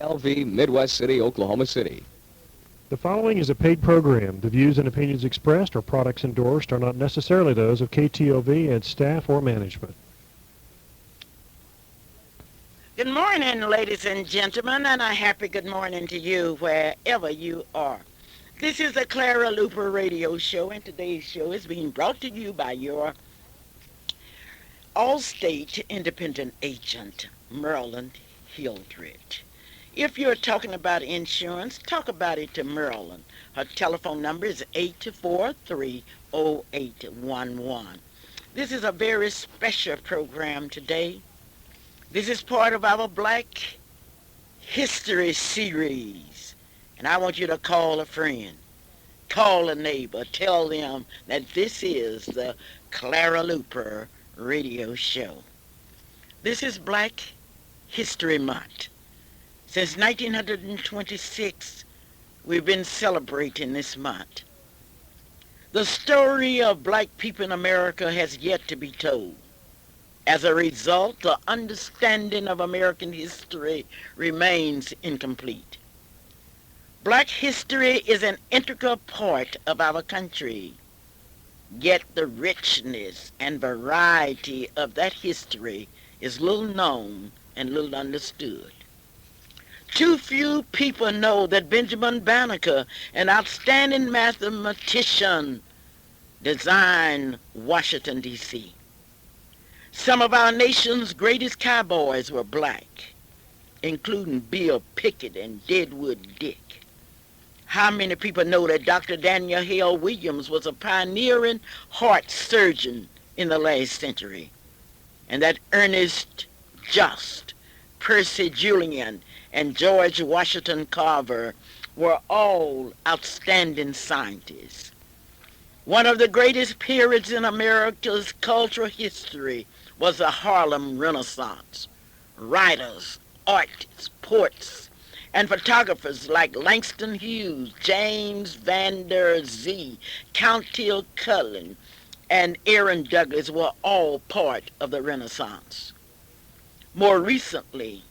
LV, Midwest City, Oklahoma City. The following is a paid program. The views and opinions expressed or products endorsed are not necessarily those of KTOV, its staff, or management. Good morning, ladies and gentlemen, and a happy good morning to you wherever you are. This is the Clara Luper radio show, and today's show is being brought to you by your All-State Independent Agent, Maryland Hildred. If you're talking about insurance, talk about it to Maryland. Her telephone number is 843-0811. This is a very special program today. This is part of our Black History series. And I want you to call a friend, call a neighbor, tell them that this is the Clara Luper radio show. This is Black History Month. Since 1926, we've been celebrating this month. The story of black people in America has yet to be told. As a result, the understanding of American history remains incomplete. Black history is an integral part of our country, yet the richness and variety of that history is little known and little understood. Too few people know that Benjamin Banneker, an outstanding mathematician, designed Washington, D.C. Some of our nation's greatest cowboys were black, including Bill Pickett and Deadwood Dick. How many people know that Dr. Daniel Hale Williams was a pioneering heart surgeon in the last century, and that Ernest Just, Percy Julian, and George Washington Carver were all outstanding scientists? One of the greatest periods in America's cultural history was the Harlem Renaissance. Writers, artists, poets, and photographers like Langston Hughes, James Van Der Zee, Count Till Cullen, and Aaron Douglas were all part of the Renaissance. More recently,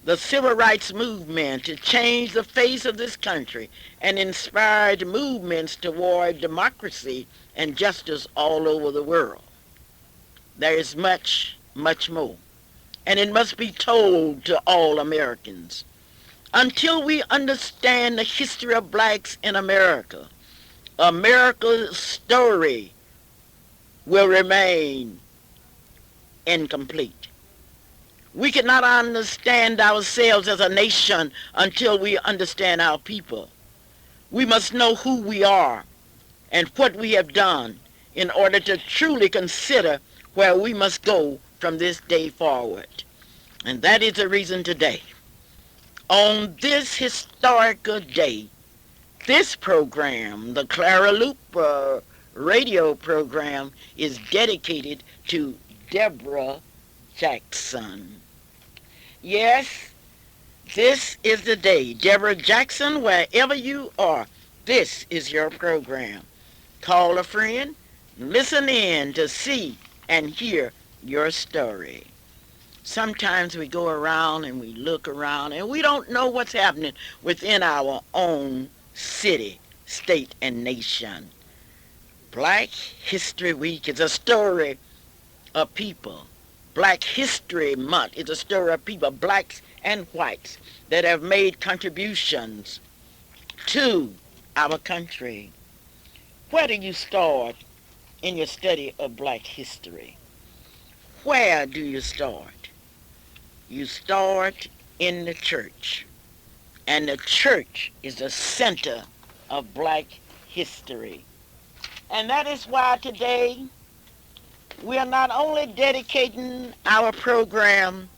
the civil rights movement to change the face of this country and inspired movements toward democracy and justice all over the world. There is much, much more, and it must be told to all Americans. Until we understand the history of blacks in America, America's story will remain incomplete. We cannot understand ourselves as a nation until we understand our people. We must know who we are and what we have done in order to truly consider where we must go from this day forward. And that is the reason today, on this historical day, this program, the Clara Luper radio program, is dedicated to Deborah Jackson. Yes, this is the day. Deborah Jackson, wherever you are, this is your program. Call a friend, listen in to see and hear your story. Sometimes we go around and we look around and we don't know what's happening within our own city, state, and nation. Black History Week is a story of people. Black History Month is a story of people, blacks and whites, that have made contributions to our country. Where do you start in your study of black history? Where do you start? You start in the church, and the church is the center of black history. And that is why today we are not only dedicating our program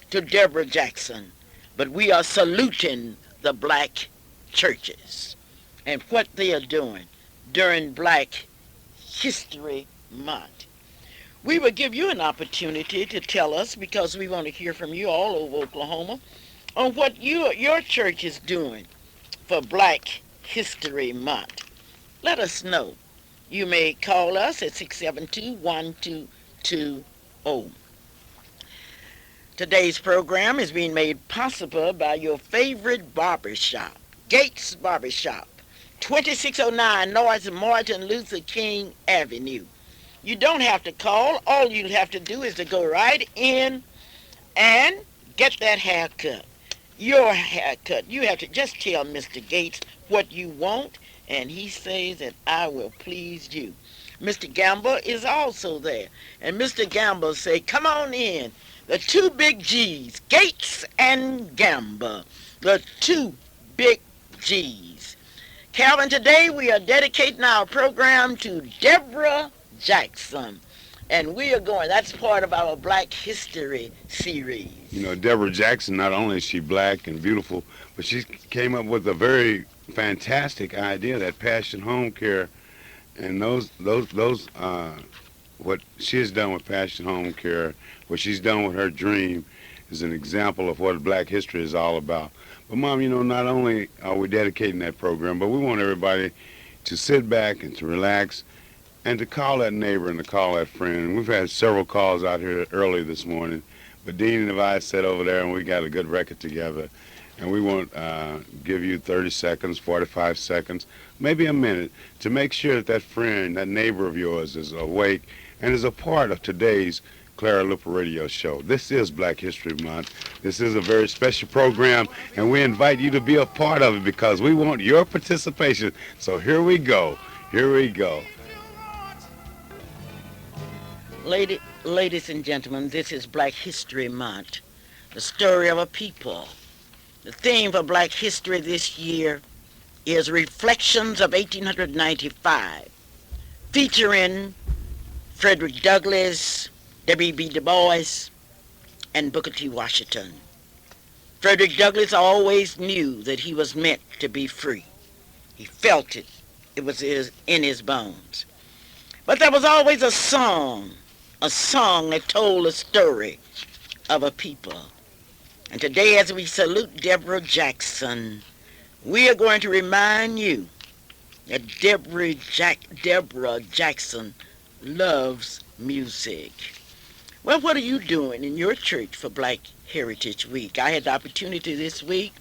to Deborah Jackson, but we are saluting the black churches and what they are doing during Black History Month. We will give you an opportunity to tell us, because we want to hear from you all over Oklahoma, on what your church is doing for Black History Month. Let us know. You may call us at 672-1220. Today's program is being made possible by your favorite barbershop, Gates Barbershop, 2609 North Martin Luther King Avenue. You don't have to call. All you have to do is to go right in and get that haircut. Your haircut. You have to just tell Mr. Gates what you want, and he says that I will please you. Mr. Gamble is also there, and Mr. Gamble say, come on in. The two big G's, Gates and Gamble, the two big G's. Calvin, today we are dedicating our program to Deborah Jackson. And we are going, that's part of our Black History series. You know, Deborah Jackson, not only is she black and beautiful, but she came up with a very fantastic idea, that Passion Home Care, and what she has done with Passion Home Care, what she's done with her dream, is an example of what Black history is all about. But Mom, you know, not only are we dedicating that program, but we want everybody to sit back and to relax and to call that neighbor and to call that friend. And we've had several calls out here early this morning, but Dean and I sat over there and we got a good record together. And we want to give you 30 seconds, 45 seconds, maybe a minute, to make sure that that friend, that neighbor of yours is awake and is a part of today's Clara Luper radio show. This is Black History Month. This is a very special program, and we invite you to be a part of it because we want your participation. So here we go. Here we go. Ladies and gentlemen, this is Black History Month, the story of a people. The theme for Black History this year is Reflections of 1895, featuring Frederick Douglass, W.B. Du Bois, and Booker T. Washington. Frederick Douglass always knew that he was meant to be free. He felt it. It was in his bones. But there was always a song that told a story of a people. And today, as we salute Deborah Jackson, we are going to remind you that Deborah Jackson loves music. Well, what are you doing in your church for Black Heritage Week? I had the opportunity this week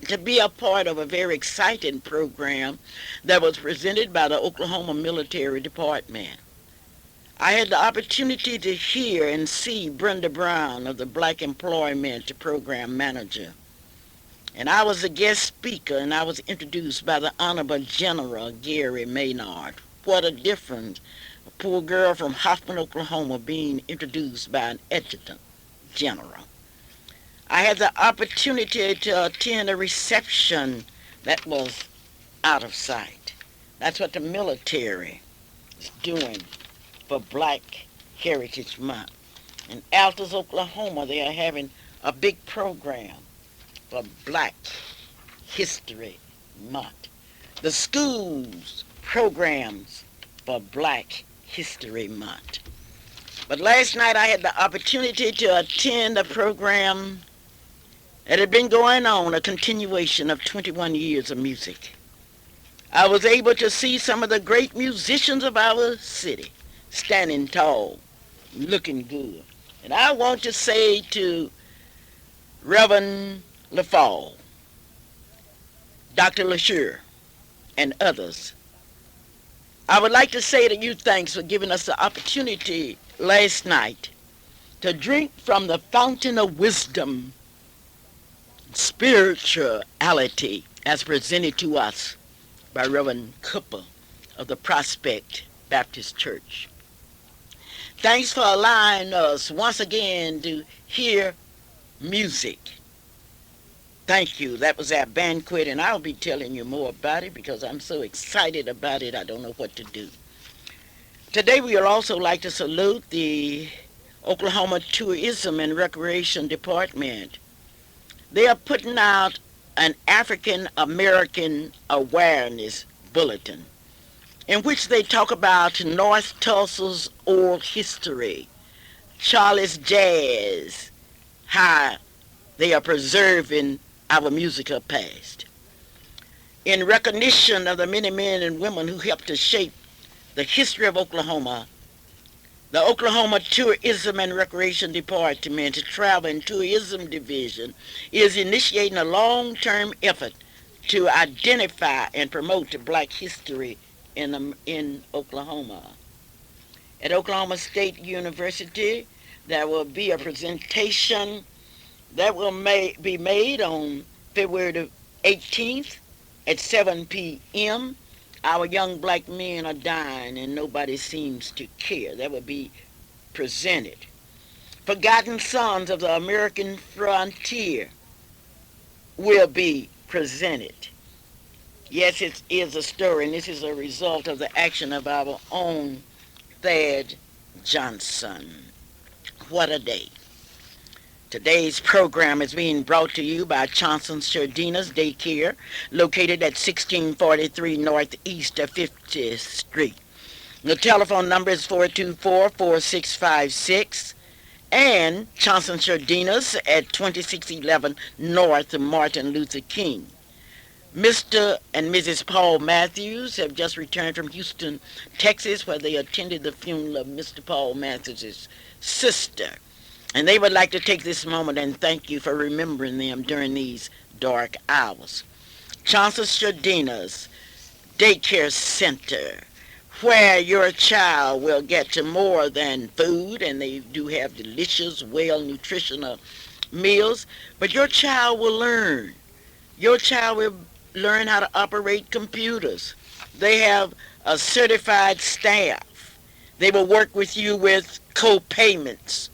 to be a part of a very exciting program that was presented by the Oklahoma Military Department. I had the opportunity to hear and see Brenda Brown of the Black Employment Program Manager. And I was a guest speaker, and I was introduced by the Honorable General Gary Maynard. What a difference. A poor girl from Hoffman, Oklahoma, being introduced by an adjutant general. I had the opportunity to attend a reception that was out of sight. That's what the military is doing for Black Heritage Month. In Altus, Oklahoma, they are having a big program for Black History Month. The schools programs for Black History Month. But last night I had the opportunity to attend a program that had been going on, a continuation of 21 years of music. I was able to see some of the great musicians of our city standing tall, looking good. And I want to say to Reverend LaFall, Dr. LaSure, and others, I would like to say to you thanks for giving us the opportunity last night to drink from the fountain of wisdom, spirituality, as presented to us by Reverend Cooper of the Prospect Baptist Church. Thanks for allowing us once again to hear music. Thank you. That was our banquet, and I'll be telling you more about it because I'm so excited about it, I don't know what to do. Today we would also like to salute the Oklahoma Tourism and Recreation Department. They are putting out an African American awareness bulletin in which they talk about North Tulsa's oral history, Charlie's jazz, how they are preserving our musical past. In recognition of the many men and women who helped to shape the history of Oklahoma, The Oklahoma Tourism and Recreation Department, the Travel and Tourism Division, is initiating a long-term effort to identify and promote black history in Oklahoma. At Oklahoma State University, there will be a presentation that will be made on February the 18th at 7 p.m. Our young black men are dying and nobody seems to care. That will be presented. Forgotten Sons of the American Frontier will be presented. Yes, it is a story, and this is a result of the action of our own Thad Johnson. What a day. Today's program is being brought to you by Johnson's Chardina's Daycare, located at 1643 Northeast of 50th Street. The telephone number is 424-4656, and Johnson Chardina's at 2611 North Martin Luther King. Mr. and Mrs. Paul Matthews have just returned from Houston, Texas, where they attended the funeral of Mr. Paul Matthews' sister. And they would like to take this moment and thank you for remembering them during these dark hours. Johnson Chardina's Daycare Center, where your child will get to more than food, and they do have delicious, well-nutritional meals, but your child will learn. Your child will learn how to operate computers. They have a certified staff. They will work with you with co-payments.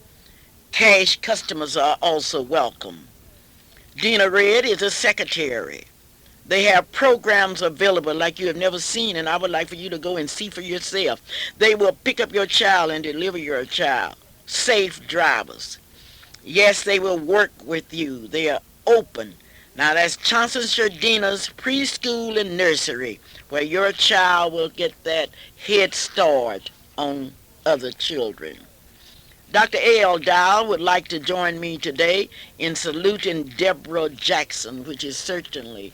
Cash customers are also welcome. Dina Red is a secretary. They have programs available like you have never seen, and I would like for you to go and see for yourself. They will pick up your child and deliver your child. Safe drivers. Yes, they will work with you. They are open. Now that's Johnson Chardina's preschool and nursery, where your child will get that head start on other children. Dr. A.L. Dow would like to join me today in saluting Deborah Jackson, which is certainly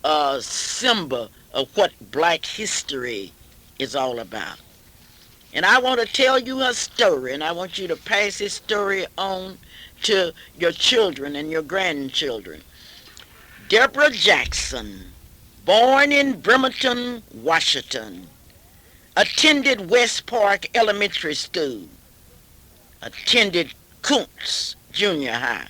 a symbol of what black history is all about. And I want to tell you her story, and I want you to pass this story on to your children and your grandchildren. Deborah Jackson, born in Bremerton, Washington, attended West Park Elementary School, attended Kuntz Junior High.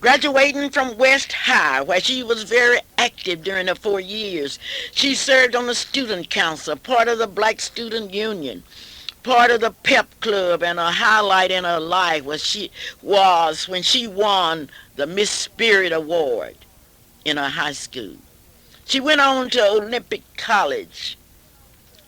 Graduating from West High, where she was very active during her 4 years, she served on the student council, part of the Black Student Union, part of the pep club, and a highlight in her life was when she won the Miss Spirit Award in her high school. She went on to Olympic College.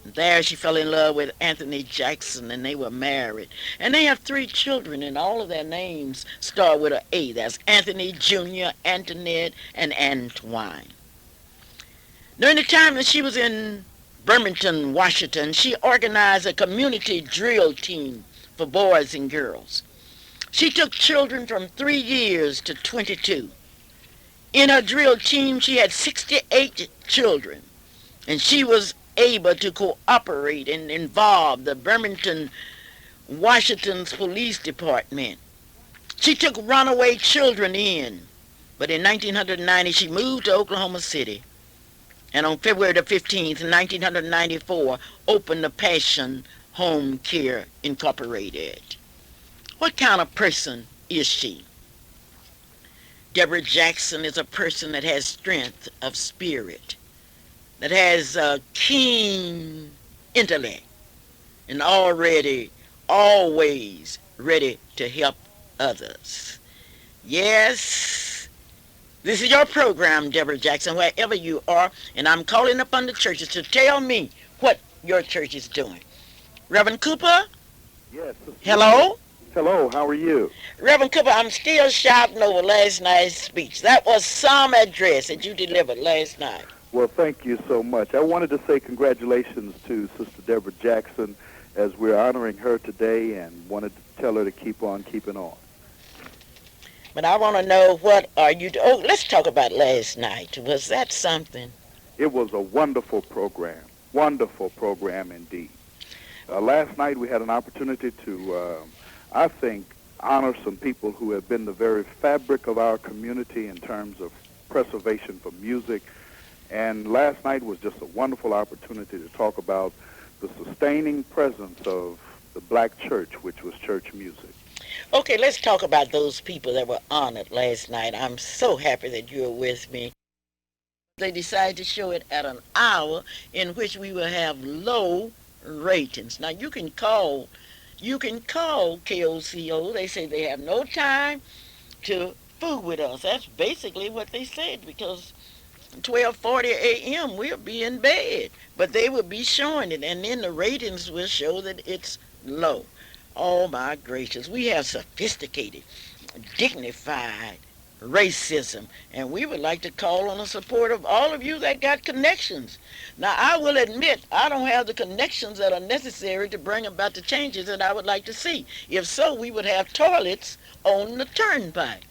There she fell in love with Anthony Jackson, and they were married. And they have 3 children, and all of their names start with an A. That's Anthony Jr., Antoinette, and Antoine. During the time that she was in Bremerton, Washington, she organized a community drill team for boys and girls. She took children from 3 years to 22. In her drill team, she had 68 children, and she was able to cooperate and involve the Bremerton, Washington's police department. She took runaway children in, but in 1990 she moved to Oklahoma City, and on February the 15th, 1994, opened the Passion Home Care Incorporated. What kind of person is she? Deborah Jackson is a person that has strength of spirit, that has a keen intellect, and always ready to help others. Yes, this is your program, Deborah Jackson, wherever you are, and I'm calling upon the churches to tell me what your church is doing. Reverend Cooper? Yes. Hello? Hello, how are you? Reverend Cooper, I'm still shouting over last night's speech. That was some address that you delivered last night. Well, thank you so much. I wanted to say congratulations to Sister Deborah Jackson as we're honoring her today, and wanted to tell her to keep on keeping on. But I want to know, what are you doing? Oh, let's talk about last night. Was that something? It was a wonderful program indeed. Last night we had an opportunity to, I think, honor some people who have been the very fabric of our community in terms of preservation for music. And last night was just a wonderful opportunity to talk about the sustaining presence of the black church, which was church music. Okay, let's talk about those people that were honored last night. I'm so happy that you're with me. They decided to show it at an hour in which we will have low ratings. Now you can call KOCO. They say they have no time to fool with us. That's basically what they said, because 12:40 a.m. we'll be in bed, but they will be showing it, and then the ratings will show that it's low. Oh my gracious, we have sophisticated, dignified racism, and we would like to call on the support of all of you that got connections. Now, I will admit I don't have the connections that are necessary to bring about the changes that I would like to see. If so, we would have toilets on the turnpike.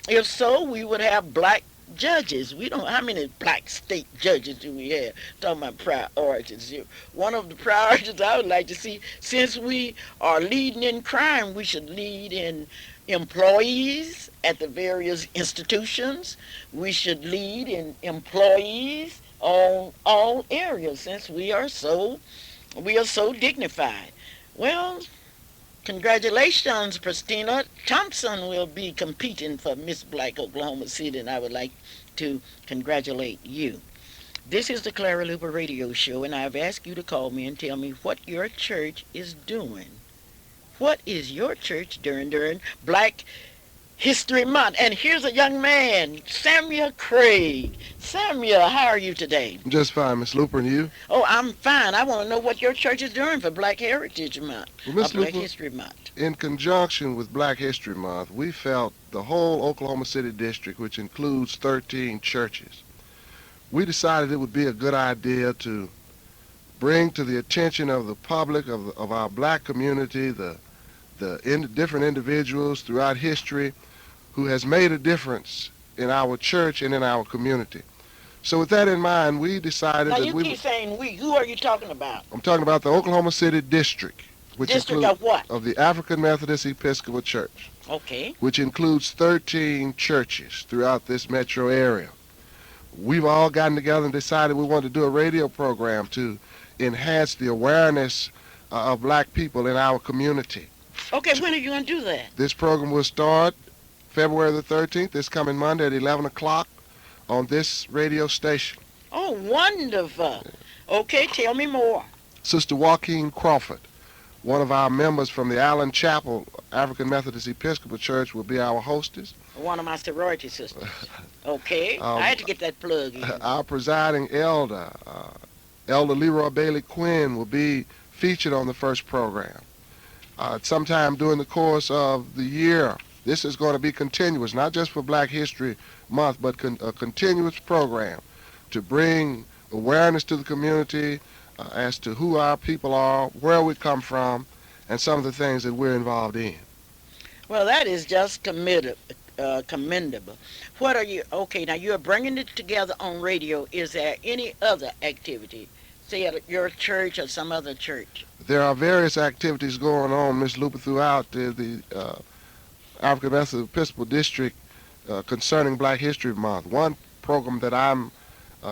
If so, we would have black judges. We don't. How many black state judges do we have? Talking about priorities. One of the priorities I would like to see, since we are leading in crime, we should lead in employees at the various institutions. We should lead in employees on all areas, since we are so dignified. Well, congratulations, Christina Thompson will be competing for Miss Black Oklahoma City, and I would like to congratulate you. This is the Clara Luper Radio Show, and I've asked you to call me and tell me what your church is doing. What is your church during Black History Month? And here's a young man, Samuel Craig. Samuel, how are you today? Just fine, Miss Luper, and you? Oh, I'm fine. I want to know what your church is doing for Black Heritage Month, Well, Miss Black Luper, History Month. in conjunction with Black History Month, we felt the whole Oklahoma City district, which includes 13 churches, we decided it would be a good idea to bring to the attention of the public, of our black community, the different individuals throughout history who has made a difference in our church and in our community. So with that in mind, we decided Now that you keep saying we. Who are you talking about? I'm talking about the Oklahoma City district, which District includes of what? of the African Methodist Episcopal Church, Okay. which includes 13 churches throughout this metro area. We've all gotten together and decided we wanted to do a radio program to enhance the awareness of black people in our community. Okay, when are you going to do that? This program will start February the 13th, this coming Monday at 11 o'clock on this radio station. Oh, wonderful. Okay, tell me more. Sister Joaquin Crawford, one of our members from the Allen Chapel African Methodist Episcopal Church, will be our hostess. One of my sorority sisters. Okay, I had to get that plug in. Our presiding elder, Elder Leroy Bailey Quinn, will be featured on the first program. Sometime during the course of the year, this is going to be continuous, not just for Black History Month, but a continuous program to bring awareness to the community as to who our people are, where we come from, and some of the things that we're involved in. Well, that is just commendable. What are you, okay, now you're bringing it together on radio. Is there any other activity, say at your church or some other church? There are various activities going on, Ms. Luper, throughout the African Methodist Episcopal District concerning Black History Month. One program that I'm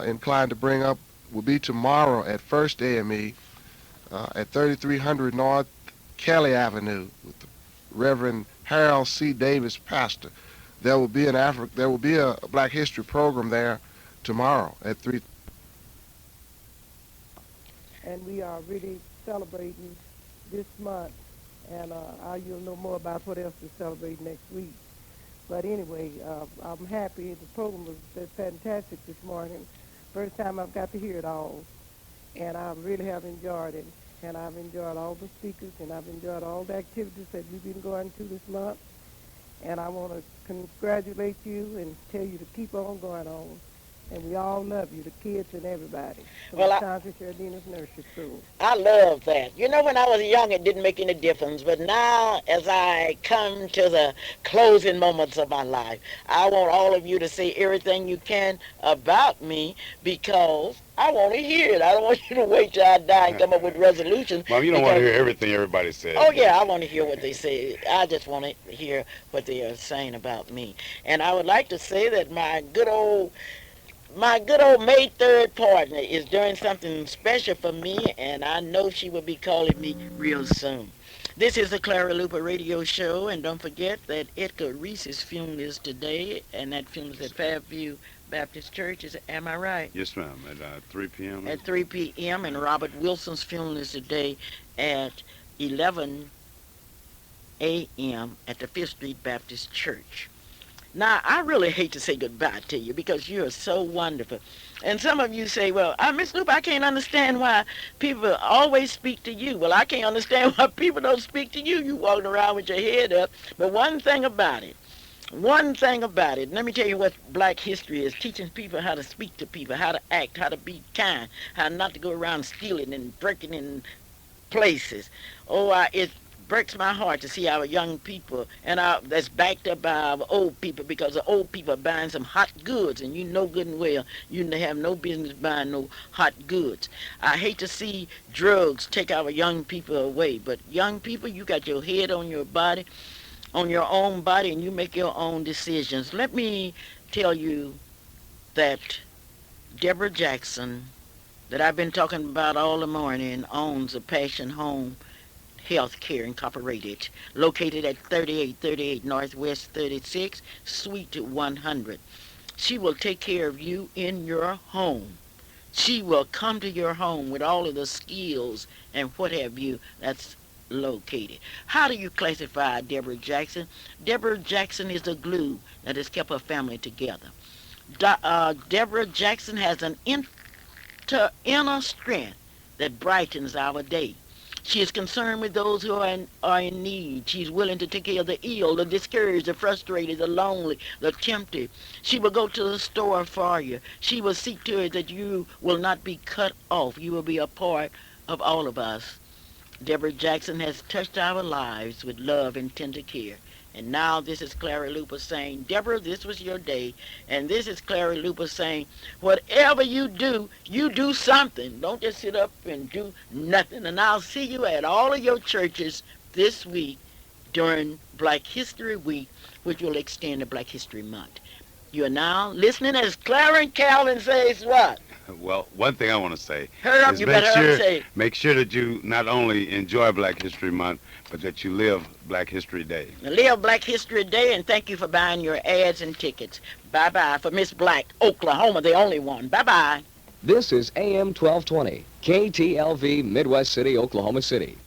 inclined to bring up will be tomorrow at First AME at 3300 North Kelly Avenue with the Reverend Harold C. Davis, pastor. There will be a Black History program there tomorrow at 3. And we are really celebrating this month, and you'll know more about what else to celebrate next week. But anyway, I'm happy. The program was fantastic this morning. First time I've got to hear it all, and I really have enjoyed it. And I've enjoyed all the speakers, and I've enjoyed all the activities that we've been going to this month. And I want to congratulate you and tell you to keep on going on. And we all love you, the kids and everybody, from Well, the I, Concord Sardina's Nursery School. I love that. You know, when I was young, it didn't make any difference. But now, as I come to the closing moments of my life, I want all of you to say everything you can about me because I want to hear it. I don't want you to wait till I die and come up with resolutions. Mom, you don't want to hear everything everybody says. Oh, yeah, I want to hear what they say. I just want to hear what they are saying about me. And I would like to say that my good old May 3rd partner is doing something special for me, and I know she will be calling me real soon. This is the Clara Luper radio show, and don't forget that Edgar Reese's funeral is today, and that funeral is at Fairview Baptist Church. Am I right? Yes, ma'am. At 3 p.m. At 3 p.m., and Robert Wilson's funeral is today at 11 a.m. at the Fifth Street Baptist Church. Now, I really hate to say goodbye to you because you are so wonderful. And some of you say, well, Miss Lupe, I can't understand why people always speak to you. Well, I can't understand why people don't speak to you. You walking around with your head up. But one thing about it, let me tell you what black history is, teaching people how to speak to people, how to act, how to be kind, how not to go around stealing and breaking in places. It breaks my heart to see our young people, and that's backed up by our old people, because the old people are buying some hot goods, and you know good and well you have no business buying no hot goods. I hate to see drugs take our young people away, but young people, you got your head on your body, on your own body, and you make your own decisions. Let me tell you that Deborah Jackson, that I've been talking about all the morning, owns a Passion Home Healthcare Incorporated, located at 3838 Northwest 36, Suite 100. She will take care of you in your home. She will come to your home with all of the skills and what have you that's located. How do you classify Deborah Jackson? Deborah Jackson is the glue that has kept her family together. Deborah Jackson has an inner strength that brightens our day. She is concerned with those who are in need. She's willing to take care of the ill, the discouraged, the frustrated, the lonely, the tempted. She will go to the store for you. She will see to it that you will not be cut off. You will be a part of all of us. Deborah Jackson has touched our lives with love and tender care. And now this is Clara Luper saying, Deborah, this was your day. And this is Clara Luper saying, whatever you do something. Don't just sit up and do nothing. And I'll see you at all of your churches this week during Black History Week, which will extend to Black History Month. You are now listening as Clara and Calvin says what? Well, one thing I want to say Hurry up, make sure that you not only enjoy Black History Month, but that you live Black History Day. Live Black History Day, and thank you for buying your ads and tickets. Bye-bye for Miss Black, Oklahoma, the only one. Bye-bye. This is AM 1220, KTLV, Midwest City, Oklahoma City.